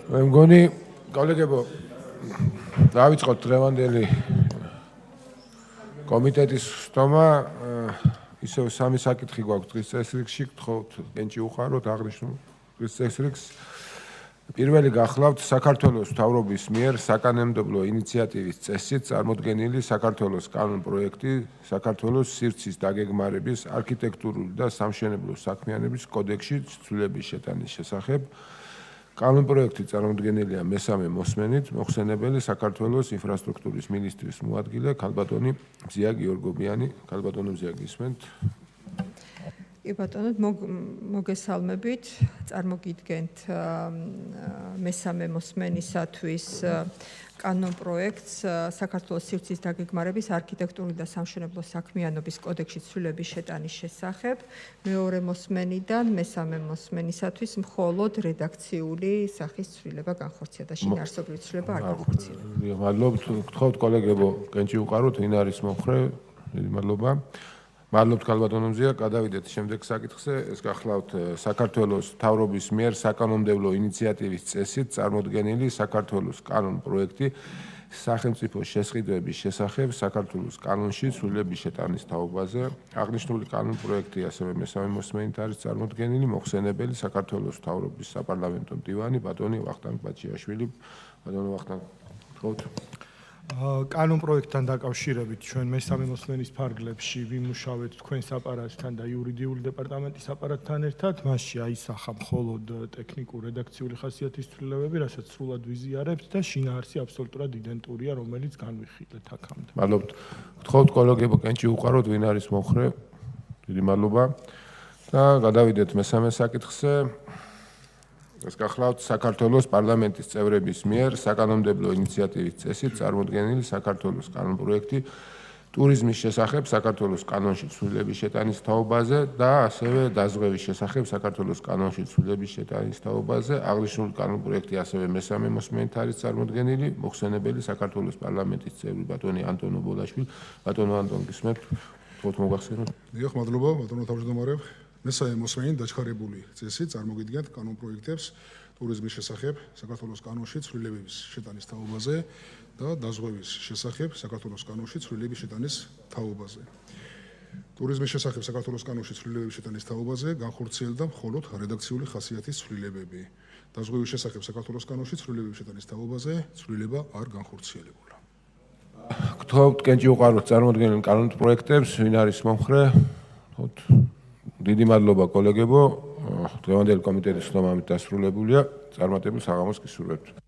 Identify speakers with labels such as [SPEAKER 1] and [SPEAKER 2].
[SPEAKER 1] მე მგონი კოლეგებო დავიწყოთ დღევანდელი კომიტეტის ხდომა ისევ სამი საკითხი გვაქვს დღის წესრიგში გთხოვთ კენჭი უყაროთ აღნიშნულ დღის წესრიგს პირველი გახლავთ საქართველოს მთავრობის მიერ საკანონმდებლო ინიციატივის წესით წარმოდგენილი საქართველოს კანონ პროექტი საქართველოს სივრცის დაგეგმარების არქიტექტურული და სამშენებლო საქმიანობის კოდექსში ცვლილების შეტანის შესახებ კანონ პროექტი წარმოდგენილია მესამე მოსმენით მოხსენებელი საქართველოს ინფრასტრუქტურის მინისტრის მოადგილე ქალბატონი მზია გიორგობიანი ქალბატონო მზია გისმენთ
[SPEAKER 2] კი ბატონო მოგესალმებით წარმოგიდგენთ მესამე მოსმენისათვის კანონ პროექტს საქართველოს სივრცის დაგეგმარების არქიტექტურული და სამშენებლო საქმიანობის კოდექსში ცვლილების შეტანის შესახებ მეორე მოსმენიდან მესამე მოსმენისათვის მხოლოდ რედაქციული სახის ცვლილება განხორციელდა და შინაარსობრივი ცვლილება არ განხორციელდა.
[SPEAKER 1] მადლობთ გთხოვთ კოლეგებო კენჭი უყაროთ ვინ არის მომხრე დიდი მადლობა მადლობთ ქალბატონო მზია გადავიდეთ შემდეგ საკითხზე ეს გახლავთ საქართველოს მთავრობის მიერ საკანონმდებლო ინიციატივის წესით წარმოდგენილი საქართველოს კანონ პროექტი სახელმწიფო შესყიდვების შესახებ საქართველოს კანონში ცვლილების შეტანის თაობაზე აღნიშნული კანონ პროექტი ასევე მესამე მოსმენით არის წარმოდგენილი მოხსენებელი საქართველოს მთავრობის საპარლამენტო მდივანი ბატონი ვახტანგ ბაჩიაშვილი ბატონო ვახტანგ გთხოვთ
[SPEAKER 3] კანონ პროექტთან დაკავშირებით ჩვენ მესამე მოსმენის ფარგლებში ვიმუშავეთ თქვენს აპარატთან და იურიდიული დეპარტამენტის აპარატთან ერთად მასში აისახა მხოლოდ ტექნიკურ რედაქციული ხასიათის ცვლილებები რასაც სრულად ვიზიარებთ და შინაარსი აბსოლუტურად იდენტურია რომელიც განვიხილეთ აქამდე
[SPEAKER 1] მადლობთ გთხოვთ კოლეგებო კენჭი უყაროთ ვინ არის მომხრე დიდი მადლობა და გადავიდეთ მესამე საკითხზე ეს გახლავთ საქართველოს პარლამენტის წევრების მიერ საკანონმდებლო ინიციატივის წესით წარმოდგენილი საქართველოს კანონ პროექტი ტურიზმის შესახებ საქართველოს კანონში ცვლილების შეტანის თაობაზე და ასევე დაზღვევის შესახებ საქართველოს კანონში ცვლილების შეტანის თაობაზე აღნიშნული კანონ პროექტი ასევე მესამე მოსმენით არის წარმოდგენილი მოხსენებელი საქართველოს პარლამენტის წევრი ბატონი ანტონო ბოლაშვილი ბატონო ანტონ გისმენთ თქოთ მოგახსენოთ
[SPEAKER 4] დიახ მადლობა ბატონო თავმჯდომარე მესამე მოსმენით დაჩქარებული წესით წარმოგიდგენთ კანონ პროექტებს ტურიზმის შესახებ საქართველოს კანონში ცვლილების შეტანის თაობაზე და დაზღვევის შესახებ საქართველოს კანონში ცვლილების შეტანის თაობაზე. ტურიზმის შესახებ საქართველოს კანონში ცვლილების შეტანის თაობაზე განხორციელდა მხოლოდ რედაქციული ხასიათის ცვლილებები. დაზღვევის შესახებ საქართველოს კანონში ცვლილების შეტანის თაობაზე ცვლილება არ განხორციელებულა.
[SPEAKER 1] გთხოვთ კენჭი უყაროთ წარმოდგენილ კანონ პროექტებს ვინ არის მომხრე გთხოვთ დიდი მადლობა კოლეგებო დღევანდელი კომიტეტის ხდომა ამით დასრულებულია წარმატებულ საღამოს გისურვებთ